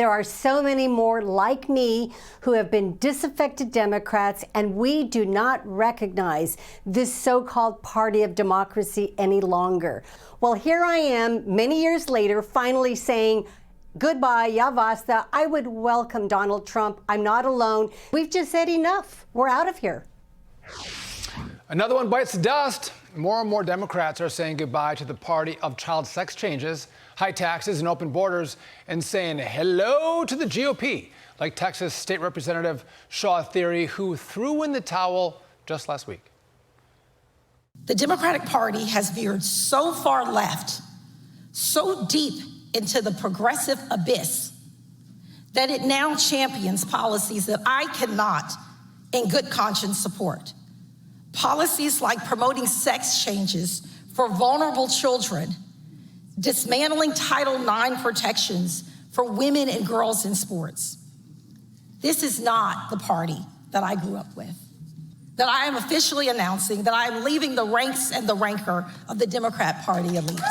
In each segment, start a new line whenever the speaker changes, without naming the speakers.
There are so many more like me who have been disaffected Democrats, and we do not recognize this so-called party of democracy any longer. Well, here I am, many years later, finally saying, goodbye, ya basta. I would welcome Donald Trump. I'm not alone. We've just said enough. We're out of here.
Another one bites the dust. More and more Democrats are saying goodbye to the party of child sex changes, high taxes, and open borders, and saying hello to the GOP, like Texas State Representative Shawn Thierry, who threw in the towel just last week.
The Democratic Party has veered so far left, so deep into the progressive abyss, that it now champions policies that I cannot, in good conscience, support. Policies like promoting sex changes for vulnerable children, dismantling Title IX protections for women and girls in sports. This is not the party that I grew up with. That I am officially announcing that I am leaving the ranks and the rancor of the Democrat Party elites.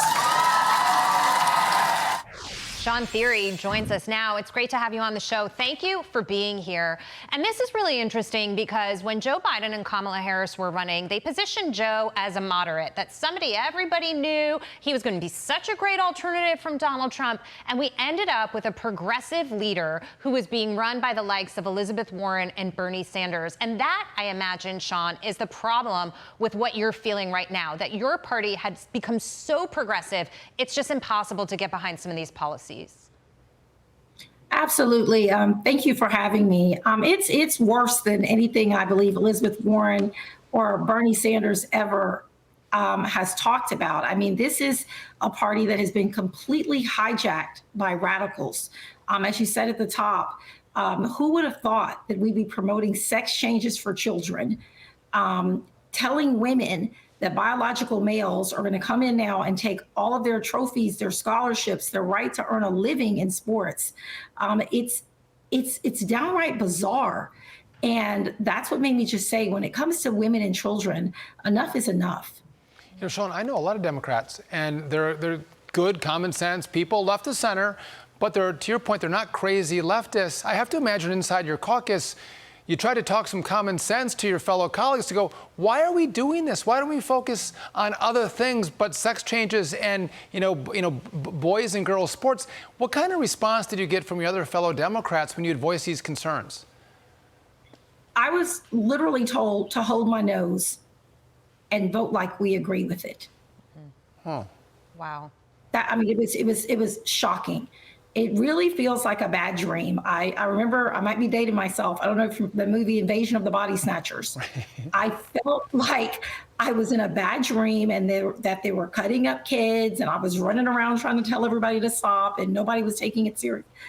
Shawn Thierry joins us now. It's great to have you on the show. Thank you for being here. And this is really interesting because when Joe Biden and Kamala Harris were running, they positioned Joe as a moderate, that somebody everybody knew he was going to be such a great alternative from Donald Trump. And we ended up with a progressive leader who was being run by the likes of Elizabeth Warren and Bernie Sanders. And that, I imagine, Shawn, is the problem with what you're feeling right now, that your party has become so progressive, it's just impossible to get behind some of these policies.
Absolutely. Thank you for having me. It's worse than anything I believe Elizabeth Warren or Bernie Sanders ever has talked about. I mean, this is a party that has been completely hijacked by radicals. As you said at the top, who would have thought that we'd be promoting sex changes for children, telling women that biological males are going to come in now and take all of their trophies, their scholarships, their right to earn a living in sports. It's downright bizarre. And that's what made me just say, when it comes to women and children, enough is enough.
You know, Shawn, I know a lot of Democrats, and they're good, common sense people, left of center, but they're, to your point, they're not crazy leftists. I have to imagine inside your caucus, you try to talk some common sense to your fellow colleagues to go, why are we doing this? Why don't we focus on other things but sex changes and boys and girls sports? What kind of response did you get from your other fellow Democrats when you had voiced these concerns?
I was literally told to hold my nose and vote like we agree with it.
Huh.
Wow.
It was shocking. It really feels like a bad dream. I remember, I might be dating myself. I don't know, from the movie Invasion of the Body Snatchers. I felt like I was in a bad dream and that they were cutting up kids and I was running around trying to tell everybody to stop and nobody was taking it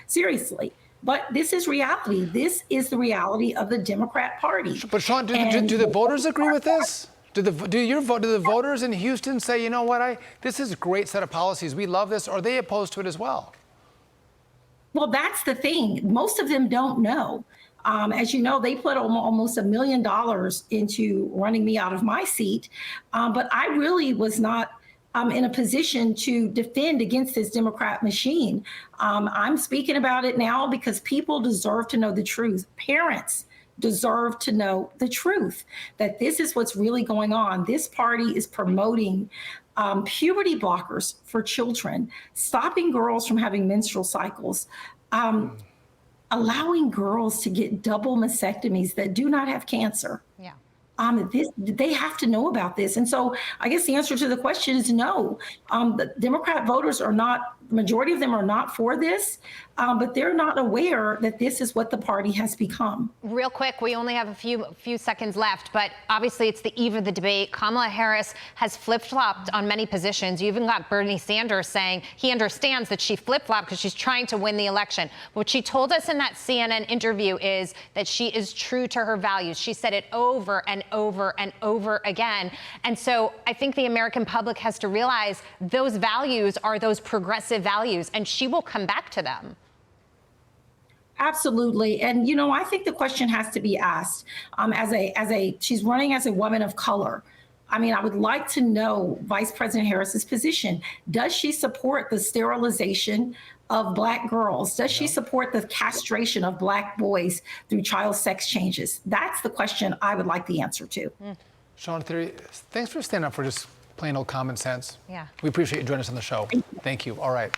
seriously. But this is reality. This is the reality of the Democrat Party.
But Shawn, do the voters agree with this? Do the voters in Houston say, you know what, this is a great set of policies, we love this, or are they opposed to it as well?
Well, that's the thing. Most of them don't know. As you know, they put almost $1 million into running me out of my seat. But I really was not in a position to defend against this Democrat machine. I'm speaking about it now because people deserve to know the truth. Parents deserve to know the truth, that this is what's really going on. This party is promoting puberty blockers for children, stopping girls from having menstrual cycles, allowing girls to get double mastectomies that do not have cancer.
Yeah.
They have to know about this. And so I guess the answer to the question is no. The Democrat voters are not, majority of them are not for this, but they're not aware that this is what the party has become.
Real quick, we only have a few seconds left, but obviously it's the eve of the debate. Kamala Harris has flip-flopped on many positions. You even got Bernie Sanders saying he understands that she flip-flopped because she's trying to win the election. What she told us in that CNN interview is that she is true to her values. She said it over and over and over again. And so I think the American public has to realize those values are those progressive values, and she will come back to them.
Absolutely. And, I think the question has to be asked she's running as a woman of color. I mean, I would like to know Vice President Harris's position. Does she support the sterilization of Black girls? Does she support the castration of Black boys through child sex changes? That's the question I would like the answer to.
Shawn Thierry, thanks for standing up for just plain old common sense.
Yeah.
We appreciate you joining us on the show. Thank you. All right.